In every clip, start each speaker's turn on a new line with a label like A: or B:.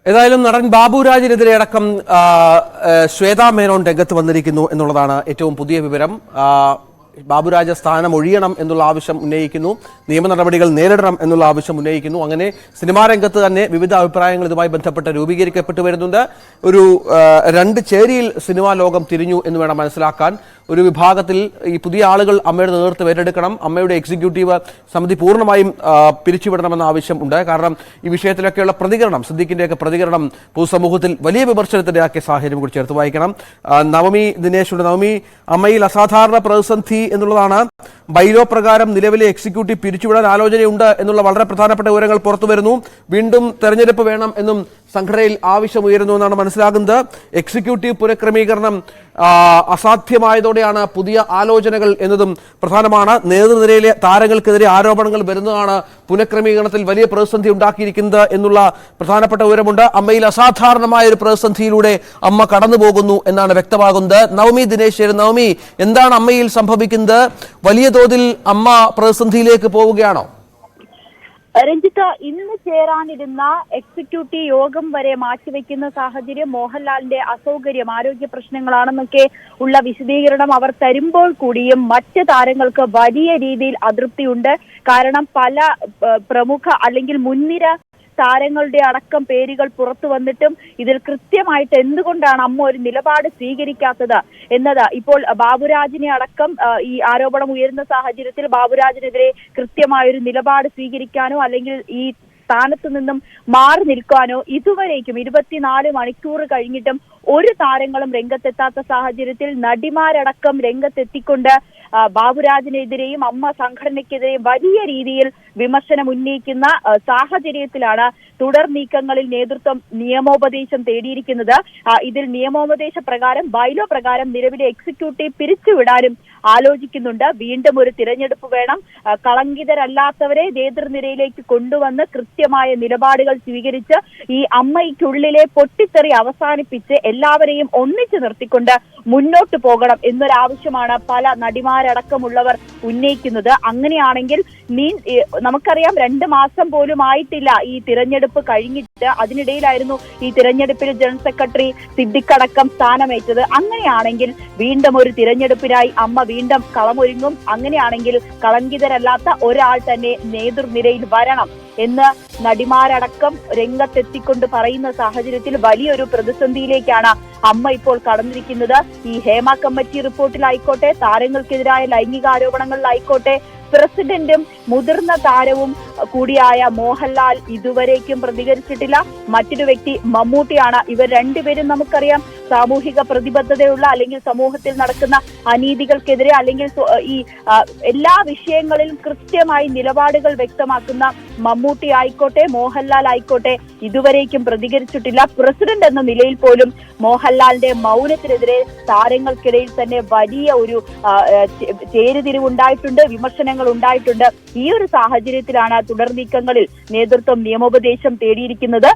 A: ഏതായാലും നടൻ ബാബുരാജിനെതിരെ അടക്കം ശ്വേതാ മേനോൻ രംഗത്ത് വന്നിരിക്കുന്നു എന്നുള്ളതാണ് ഏറ്റവും പുതിയ വിവരം. ബാബുരാജ് സ്ഥാനം ഒഴിയണം എന്നുള്ള ആവശ്യം ഉന്നയിക്കുന്നു, നിയമ നടപടികൾ നേരിടണം എന്നുള്ള ആവശ്യം ഉന്നയിക്കുന്നു. അങ്ങനെ സിനിമാ രംഗത്ത് തന്നെ വിവിധ അഭിപ്രായങ്ങൾ ഇതുമായി ബന്ധപ്പെട്ട് രൂപീകരിക്കപ്പെട്ടു വരുന്നുണ്ട്. ഒരു രണ്ട് ചേരിയിൽ സിനിമാ ലോകം തിരിഞ്ഞു എന്ന് വേണം മനസ്സിലാക്കാൻ. ഒരു വിഭാഗത്തിൽ ഈ പുതിയ ആളുകൾ അമ്മയുടെ നേതൃത്വം ഏറ്റെടുക്കണം, അമ്മയുടെ എക്സിക്യൂട്ടീവ് സമിതി പൂർണ്ണമായും പിരിച്ചുവിടണമെന്ന ആവശ്യം ഉണ്ട്. കാരണം ഈ വിഷയത്തിലൊക്കെയുള്ള പ്രതികരണം, സിദ്ദിഖിന്റെയൊക്കെ പ്രതികരണം പൊതുസമൂഹത്തിൽ വലിയ വിമർശനത്തിനിടയാക്കിയ സാഹചര്യം കൂടി ചേർത്ത് വായിക്കണം. നവമി ദിനേശുണ്ട്. നവമി, അമ്മയിൽ അസാധാരണ പ്രതിസന്ധി എന്നുള്ളതാണ്. ബൈലോ പ്രകാരം നിലവിലെ എക്സിക്യൂട്ടീവ് പിരിച്ചുവിടാൻ ആലോചനയുണ്ട് എന്നുള്ള വളരെ പ്രധാനപ്പെട്ട വിവരങ്ങൾ പുറത്തു വരുന്നു. വീണ്ടും തെരഞ്ഞെടുപ്പ് വേണം എന്നും സംഘടനയിൽ ആവശ്യമുയരുന്നു എന്നാണ് മനസ്സിലാകുന്നത്. എക്സിക്യൂട്ടീവ് പുനഃക്രമീകരണം അസാധ്യമായതോടെയാണ് പുതിയ ആലോചനകൾ എന്നതും പ്രധാനമാണ്. നേതൃനിരയിലെ താരങ്ങൾക്കെതിരെ ആരോപണങ്ങൾ വരുന്നതാണ് പുനഃക്രമീകരണത്തിൽ വലിയ പ്രതിസന്ധി ഉണ്ടാക്കിയിരിക്കുന്നത് എന്നുള്ള പ്രധാനപ്പെട്ട വിവരമുണ്ട്. അമ്മയിൽ അസാധാരണമായ ഒരു പ്രതിസന്ധിയിലൂടെ അമ്മ കടന്നു പോകുന്നു എന്നാണ് വ്യക്തമാകുന്നത്. നവമി ദിനേശ്, നവമി, എന്താണ് അമ്മയിൽ സംഭവിക്കുന്നത്? വലിയ തോതിൽ അമ്മ പ്രതിസന്ധിയിലേക്ക് പോവുകയാണോ?
B: രഞ്ജിത്ത്, ഇന്ന് ചേരാനിരുന്ന എക്സിക്യൂട്ടീവ് യോഗം വരെ മാറ്റിവെക്കുന്ന സാഹചര്യം മോഹൻലാലിന്റെ അസൗകര്യം, ആരോഗ്യ പ്രശ്നങ്ങളാണെന്നൊക്കെ ഉള്ള വിശദീകരണം അവർ തരുമ്പോൾ കൂടിയും മറ്റ് താരങ്ങൾക്ക് വലിയ രീതിയിൽ അതൃപ്തിയുണ്ട്. കാരണം പല പ്രമുഖ അല്ലെങ്കിൽ മുൻനിര താരങ്ങളുടെ അടക്കം പേരുകൾ പുറത്തു വന്നിട്ടും ഇതിൽ കൃത്യമായിട്ട് എന്തുകൊണ്ടാണ് അമ്മ ഒരു നിലപാട് സ്വീകരിക്കാത്തത് എന്നത് ഇപ്പോൾ ബാബുരാജിനെ അടക്കം ഈ ആരോപണം ഉയരുന്ന സാഹചര്യത്തിൽ ബാബുരാജിനെതിരെ കൃത്യമായൊരു നിലപാട് സ്വീകരിക്കാനോ അല്ലെങ്കിൽ ഈ സ്ഥാനത്ത് നിന്നും മാറി നിൽക്കാനോ ഇതുവരേക്കും 24 മണിക്കൂർ കഴിഞ്ഞിട്ടും ഒരു താരങ്ങളും രംഗത്തെത്താത്ത സാഹചര്യത്തിൽ നടിമാരടക്കം രംഗത്തെത്തിക്കൊണ്ട് ബാബുരാജിനെതിരെയും അമ്മ സംഘടനയ്ക്കെതിരെയും വലിയ രീതിയിൽ വിമർശനം ഉന്നയിക്കുന്ന സാഹചര്യത്തിലാണ് തുടർ നീക്കങ്ങളിൽ നേതൃത്വം നിയമോപദേശം തേടിയിരിക്കുന്നത്. ഇതിൽ നിയമോപദേശ പ്രകാരം, ബൈലോ പ്രകാരം നിലവിലെ എക്സിക്യൂട്ടീവ് പിരിച്ചുവിടാനും ആലോചിക്കുന്നുണ്ട്. വീണ്ടും ഒരു തിരഞ്ഞെടുപ്പ് വേണം, കളങ്കിതരല്ലാത്തവരെ നേതൃനിരയിലേക്ക് കൊണ്ടുവന്ന് കൃത്യമായ നിലപാടുകൾ സ്വീകരിച്ച് ഈ അമ്മയ്ക്കുള്ളിലെ പൊട്ടിത്തെറി അവസാനിപ്പിച്ച് എല്ലാവരെയും ഒന്നിച്ചു നിർത്തിക്കൊണ്ട് മുന്നോട്ട് പോകണം എന്നൊരാവശ്യമാണ് പല നടിമാരടക്കമുള്ളവർ ഉന്നയിക്കുന്നത്. അങ്ങനെയാണെങ്കിൽ നമുക്കറിയാം 2 മാസം പോലും ആയിട്ടില്ല ഈ തിരഞ്ഞെടുപ്പ് കഴിഞ്ഞിട്ട്. അതിനിടയിലായിരുന്നു ഈ തിരഞ്ഞെടുപ്പിൽ ജനറൽ സെക്രട്ടറി സിദ്ദിഖ് അടക്കം സ്ഥാനമേറ്റത്. അങ്ങനെയാണെങ്കിൽ വീണ്ടും ഒരു തിരഞ്ഞെടുപ്പിനായി അമ്മ വീണ്ടും കളമൊരുങ്ങും. അങ്ങനെയാണെങ്കിൽ കളങ്കിതരല്ലാത്ത ഒരാൾ തന്നെ നേതൃനിരയിൽ വരണം എന്ന് നടിമാരടക്കം രംഗത്തെത്തിക്കൊണ്ട് പറയുന്ന സാഹചര്യത്തിൽ വലിയൊരു പ്രതിസന്ധിയിലേക്കാണ് അമ്മ ഇപ്പോൾ കടന്നിരിക്കുന്നത്. ഈ ഹേമ കമ്മിറ്റി റിപ്പോർട്ടിലായിക്കോട്ടെ, താരങ്ങൾക്കെതിരായ ലൈംഗികാരോപണങ്ങളിലായിക്കോട്ടെ, പ്രസിഡന്റും മുതിർന്ന താരവും കൂടിയായ മോഹൻലാൽ ഇതുവരേക്കും പ്രതികരിച്ചിട്ടില്ല. മറ്റൊരു വ്യക്തി മമ്മൂട്ടിയാണ്. ഇവർ രണ്ടുപേരും നമുക്കറിയാം സാമൂഹിക പ്രതിബദ്ധതയുള്ള അല്ലെങ്കിൽ സമൂഹത്തിൽ നടക്കുന്ന അനീതികൾക്കെതിരെ അല്ലെങ്കിൽ ഈ എല്ലാ വിഷയങ്ങളിലും കൃത്യമായി നിലപാടുകൾ വ്യക്തമാക്കുന്ന മമ്മൂട്ടി ആയിക്കോട്ടെ, മോഹൻലാൽ ആയിക്കോട്ടെ ഇതുവരേക്കും പ്രതികരിച്ചിട്ടില്ല. പ്രസിഡന്റ് എന്ന നിലയിൽ പോലും മോഹൻലാലിന്റെ മൗനത്തിനെതിരെ താരങ്ങൾക്കിടയിൽ തന്നെ വലിയ ഒരു ചേരിതിരിവുണ്ടായിട്ടുണ്ട്, വിമർശനങ്ങൾ ഉണ്ടായിട്ടുണ്ട്. ഈ ഒരു സാഹചര്യത്തിലാണ് തുടർ നീക്കങ്ങളിൽ നേതൃത്വം നിയമോപദേശം തേടിയിരിക്കുന്നത്.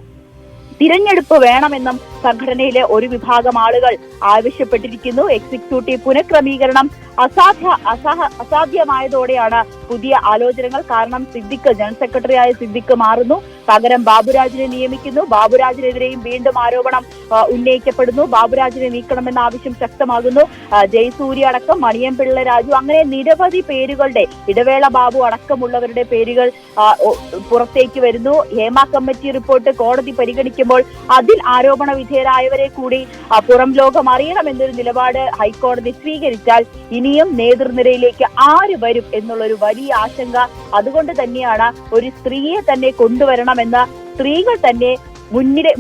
B: തിരഞ്ഞെടുപ്പ് വേണമെന്നും സംഘടനയിലെ ഒരു വിഭാഗം ആളുകൾ ആവശ്യപ്പെട്ടിരിക്കുന്നു. എക്സിക്യൂട്ടീവ് പുനഃക്രമീകരണം അസാധ്യമായതോടെയാണ് പുതിയ ആലോചനകൾ. കാരണം ജനറൽ സെക്രട്ടറിയായ സിദ്ദിഖ് മാറുന്നു, പകരം ബാബുരാജിനെ നിയമിക്കുന്നു. ബാബുരാജിനെതിരെയും വീണ്ടും ആരോപണം ഉന്നയിക്കപ്പെടുന്നു. ബാബുരാജിനെ നീക്കണമെന്ന ആവശ്യം ശക്തമാകുന്നു. ജയസൂര്യ അടക്കം, മണിയൻപിള്ള രാജു, അങ്ങനെ നിരവധി പേരുകളുടെ, ഇടവേള ബാബു അടക്കമുള്ളവരുടെ പേരുകൾ പുറത്തേക്ക് വരുന്നു. ഹേമ കമ്മിറ്റി റിപ്പോർട്ട് കോടതി പരിഗണിക്കുമ്പോൾ അതിൽ ആരോപണ വിധേയരായവരെ കൂടി പുറം ലോകം അറിയണമെന്നൊരു നിലപാട് ഹൈക്കോടതി സ്വീകരിച്ചാൽ ഇനിയും നേതൃനിരയിലേക്ക് ആര് വരും എന്നുള്ളൊരു വലിയ ആശങ്ക. അതുകൊണ്ട് തന്നെയാണ് ഒരു സ്ത്രീയെ തന്നെ കൊണ്ടുവരണമെന്ന് സ്ത്രീകൾ തന്നെ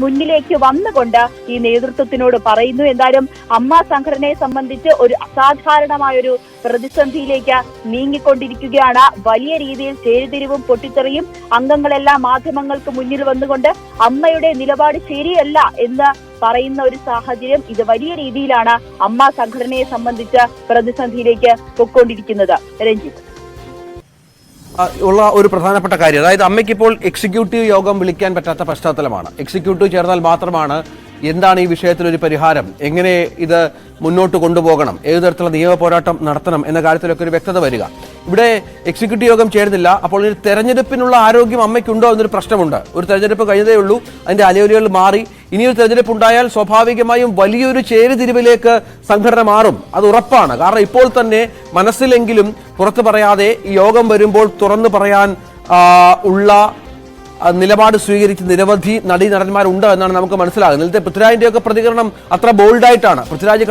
B: മുന്നിലേക്ക് വന്നുകൊണ്ട് ഈ നേതൃത്വത്തിനോട് പറയുന്നു. എന്തായാലും അമ്മ സംഘടനയെ സംബന്ധിച്ച് ഒരു അസാധാരണമായൊരു പ്രതിസന്ധിയിലേക്ക് നീങ്ങിക്കൊണ്ടിരിക്കുകയാണ്. വലിയ രീതിയിൽ ചേരിതിരിവും പൊട്ടിത്തെറിയും. അംഗങ്ങളെല്ലാം മാധ്യമങ്ങൾക്ക് മുന്നിൽ വന്നുകൊണ്ട് അമ്മയുടെ നിലപാട് ശരിയല്ല എന്ന് പറയുന്ന ഒരു സാഹചര്യം. ഇത് വലിയ രീതിയിലാണ് അമ്മ സംഘടനയെ സംബന്ധിച്ച് പ്രതിസന്ധിയിലേക്ക് പൊയ്ക്കൊണ്ടിരിക്കുന്നത്. രഞ്ജിത്ത്,
A: ഉള്ള ഒരു പ്രധാനപ്പെട്ട കാര്യം, അതായത് അമ്മയ്ക്ക് ഇപ്പോൾ എക്സിക്യൂട്ടീവ് യോഗം വിളിക്കാൻ പറ്റാത്ത പശ്ചാത്തലമാണ്. എക്സിക്യൂട്ടീവ് ചേർന്നാൽ മാത്രമാണ് എന്താണ് ഈ വിഷയത്തിൽ ഒരു പരിഹാരം, എങ്ങനെ ഇത് മുന്നോട്ട് കൊണ്ടുപോകണം, ഏതു തരത്തിലുള്ള നിയമ പോരാട്ടം നടത്തണം എന്ന കാര്യത്തിലൊക്കെ ഒരു വ്യക്തത വരിക. ഇവിടെ എക്സിക്യൂട്ടീവ് യോഗം ചേരുന്നില്ല. അപ്പോൾ ഒരു തെരഞ്ഞെടുപ്പിനുള്ള ആരോഗ്യം അമ്മയ്ക്കുണ്ടോ എന്നൊരു പ്രശ്നമുണ്ട്. ഒരു തെരഞ്ഞെടുപ്പ് കഴിഞ്ഞതേ ഉള്ളൂ, അതിന്റെ അലയൊലികൾ മാറി. ഇനിയൊരു തെരഞ്ഞെടുപ്പ് ഉണ്ടായാൽ സ്വാഭാവികമായും വലിയൊരു ചേരിതിരിവിലേക്ക് സംഘടന മാറും, അത് ഉറപ്പാണ്. കാരണം ഇപ്പോൾ തന്നെ മനസ്സിലെങ്കിലും പുറത്തു പറയാതെ ഈ യോഗം വരുമ്പോൾ തുറന്നു പറയാൻ ഉള്ള നിലപാട് സ്വീകരിച്ച് നിരവധി നടന്മാരുണ്ട് എന്നാണ് നമുക്ക് മനസ്സിലാകുന്നത്. ഇന്നത്തെ പൃഥ്വിരാജിന്റെ ഒക്കെ പ്രതികരണം അത്ര ബോൾഡായിട്ടാണ്. പൃഥ്വിരാജ്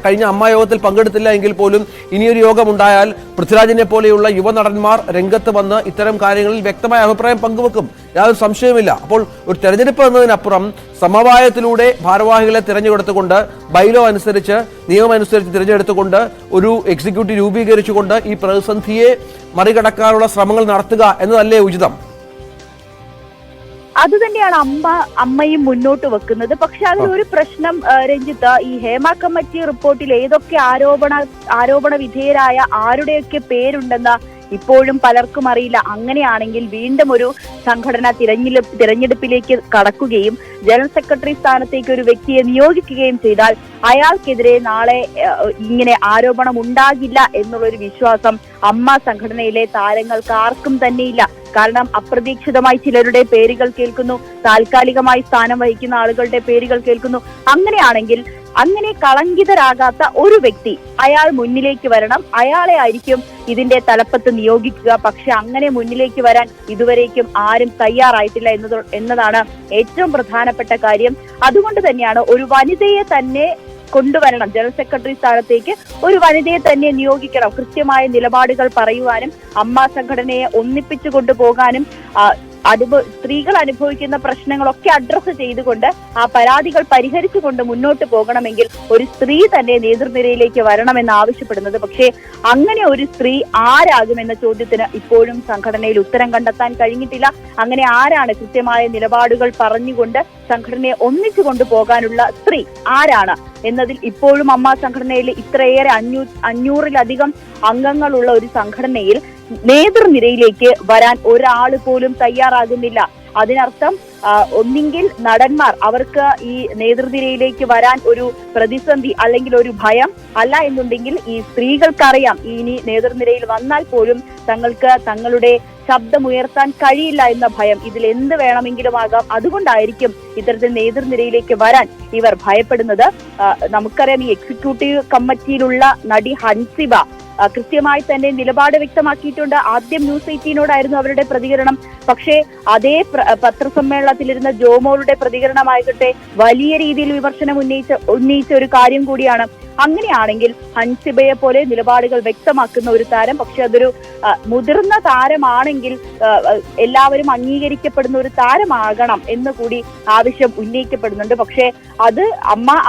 A: കഴിഞ്ഞ അമ്മ യോഗത്തിൽ പങ്കെടുത്തില്ല എങ്കിൽ പോലും ഇനിയൊരു യോഗം ഉണ്ടായാൽ പൃഥ്വിരാജിനെ പോലെയുള്ള യുവനടന്മാർ രംഗത്ത് വന്ന് ഇത്തരം കാര്യങ്ങളിൽ വ്യക്തമായ അഭിപ്രായം പങ്കുവെക്കും, യാതൊരു സംശയവുമില്ല. അപ്പോൾ ഒരു തെരഞ്ഞെടുപ്പ് എന്നതിനപ്പുറം സമവായത്തിലൂടെ ഭാരവാഹികളെ തിരഞ്ഞെടുത്തുകൊണ്ട് ബൈലോ അനുസരിച്ച് നിയമം അനുസരിച്ച് തിരഞ്ഞെടുത്തുകൊണ്ട് ഒരു എക്സിക്യൂട്ടീവ് രൂപീകരിച്ചുകൊണ്ട് ഈ പ്രതിസന്ധിയെ മറികടക്കാനുള്ള ശ്രമങ്ങൾ നടത്തുക എന്നതല്ലേ ഉചിതം?
B: അതുതന്നെയാണ് അമ്മയും മുന്നോട്ട് വെക്കുന്നത്. പക്ഷെ അതിലൊരു പ്രശ്നം രഞ്ജിത്ത്, ഈ ഹേമ കമ്മിറ്റി റിപ്പോർട്ടിൽ ഏതൊക്കെ ആരോപണ വിധേയരായ ആരുടെയൊക്കെ പേരുണ്ടെന്ന് ഇപ്പോഴും പലർക്കും അറിയില്ല. അങ്ങനെയാണെങ്കിൽ വീണ്ടും ഒരു സംഘടന തിരഞ്ഞെടുപ്പിലേക്ക് കടക്കുകയും ജനറൽ സെക്രട്ടറി സ്ഥാനത്തേക്ക് ഒരു വ്യക്തിയെ നിയോഗിക്കുകയും ചെയ്താൽ അയാൾക്കെതിരെ നാളെ ഇങ്ങനെ ആരോപണം ഉണ്ടാകില്ല എന്നുള്ളൊരു വിശ്വാസം അമ്മ സംഘടനയിലെ താരങ്ങൾക്ക് ആർക്കും തന്നെയില്ല. കാരണം അപ്രതീക്ഷിതമായി ചിലരുടെ പേരുകൾ കേൾക്കുന്നു, താൽക്കാലികമായി സ്ഥാനം വഹിക്കുന്ന ആളുകളുടെ പേരുകൾ കേൾക്കുന്നു. അങ്ങനെയാണെങ്കിൽ അങ്ങനെ കളങ്കിതരാകാത്ത ഒരു വ്യക്തി അയാൾ മുന്നിലേക്ക് വരണം, അയാളെ ആയിരിക്കും ഇതിന്റെ തലപ്പത്ത് നിയോഗിക്കുക. പക്ഷെ അങ്ങനെ മുന്നിലേക്ക് വരാൻ ഇതുവരേക്കും ആരും തയ്യാറായിട്ടില്ല എന്നതാണ് ഏറ്റവും പ്രധാനപ്പെട്ട കാര്യം. അതുകൊണ്ട് തന്നെയാണ് ഒരു വനിതയെ തന്നെ കൊണ്ടുവരണം, ജനറൽ സെക്രട്ടറി സ്ഥാനത്തേക്ക് ഒരു വനിതയെ തന്നെ നിയോഗിക്കണം. കൃത്യമായ നിലപാടുകൾ പറയുവാനും അമ്മ സംഘടനയെ ഒന്നിപ്പിച്ചു കൊണ്ടുപോകാനും സ്ത്രീകൾ അനുഭവിക്കുന്ന പ്രശ്നങ്ങളൊക്കെ അഡ്രസ്സ് ചെയ്തുകൊണ്ട് ആ പരാതികൾ പരിഹരിച്ചുകൊണ്ട് മുന്നോട്ട് പോകണമെങ്കിൽ ഒരു സ്ത്രീ തന്നെ നേതൃനിരയിലേക്ക് വരണമെന്ന് ആവശ്യപ്പെടുന്നത്. പക്ഷേ അങ്ങനെ ഒരു സ്ത്രീ ആരാകുമെന്ന ചോദ്യത്തിന് ഇപ്പോഴും സംഘടനയിൽ ഉത്തരം കണ്ടെത്താൻ കഴിഞ്ഞിട്ടില്ല. അങ്ങനെ ആരാണ് കൃത്യമായ നിലപാടുകൾ പറഞ്ഞുകൊണ്ട് സംഘടനയെ ഒന്നിച്ചു കൊണ്ടുപോകാനുള്ള സ്ത്രീ ആരാണ് എന്നതിൽ ഇപ്പോഴും അമ്മ സംഘടനയിൽ ഇത്രയേറെ 500-ലധികം അംഗങ്ങളുള്ള ഒരു സംഘടനയിൽ നേതൃനിരയിലേക്ക് വരാൻ ഒരാൾ പോലും തയ്യാറാകുന്നില്ല. അതിനർത്ഥം ഒന്നെങ്കിൽ നടന്മാർ അവർക്ക് ഈ നേതൃനിരയിലേക്ക് വരാൻ ഒരു പ്രതിസന്ധി അല്ലെങ്കിൽ ഒരു ഭയം, അല്ല എന്നുണ്ടെങ്കിൽ ഈ സ്ത്രീകൾക്കറിയാം ഇനി നേതൃനിരയിൽ വന്നാൽ പോലും തങ്ങൾക്ക് തങ്ങളുടെ ശബ്ദമുയർത്താൻ കഴിയില്ല എന്ന ഭയം. ഇതിൽ എന്ത് വേണമെങ്കിലും ആകാം. അതുകൊണ്ടായിരിക്കും ഇത്തരത്തിൽ നേതൃനിരയിലേക്ക് വരാൻ ഇവർ ഭയപ്പെടുന്നത്. നമുക്കറിയാം ഈ എക്സിക്യൂട്ടീവ് കമ്മിറ്റിയിലുള്ള നടി ഹൻസിബ കൃത്യമായി തന്നെ നിലപാട് വ്യക്തമാക്കിയിട്ടുണ്ട്. ആദ്യം ന്യൂസ് 18നോടായിരുന്നു അവരുടെ പ്രതികരണം. പക്ഷേ അതേ പത്രസമ്മേളനത്തിലിരുന്ന ജോമോളുടെ പ്രതികരണമായിക്കട്ടെ വലിയ രീതിയിൽ വിമർശനം ഉന്നയിച്ച ഒരു കാര്യം കൂടിയാണ്. അങ്ങനെയാണെങ്കിൽ ഹൻസിബയെ പോലെ നിലപാടുകൾ വ്യക്തമാക്കുന്ന ഒരു താരം, പക്ഷെ അതൊരു മുതിർന്ന താരമാണെങ്കിൽ എല്ലാവരും അംഗീകരിക്കപ്പെടുന്ന ഒരു താരമാകണം എന്ന് കൂടി ആവശ്യം ഉന്നയിക്കപ്പെടുന്നുണ്ട്. പക്ഷേ അത്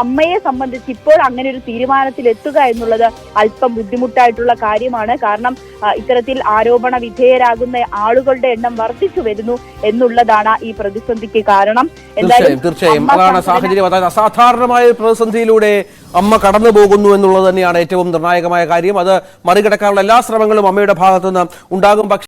B: അമ്മയെ സംബന്ധിച്ച് ഇപ്പോൾ അങ്ങനെ ഒരു തീരുമാനത്തിൽ എത്തുക എന്നുള്ളത് അല്പം ബുദ്ധിമുട്ടായിട്ടുള്ള കാര്യമാണ്. കാരണം ഇത്തരത്തിൽ ആരോപണ വിധേയരാകുന്ന ആളുകളുടെ എണ്ണം വർദ്ധിച്ചു വരുന്നു എന്നുള്ളതാണ് ഈ പ്രതിസന്ധിക്ക് കാരണം.
A: തീർച്ചയായും അതാണ് സാഹചര്യം. അതായത് അസാധാരണമായ പ്രതിസന്ധിയിലൂടെ അമ്മ കടന്നു പോകുന്നു എന്നുള്ളത് തന്നെയാണ് ഏറ്റവും നിർണായകമായ കാര്യം. അത് മറികടക്കാനുള്ള എല്ലാ ശ്രമങ്ങളും അമ്മയുടെ ഭാഗത്തുനിന്ന് ഉണ്ടാകും. പക്ഷേ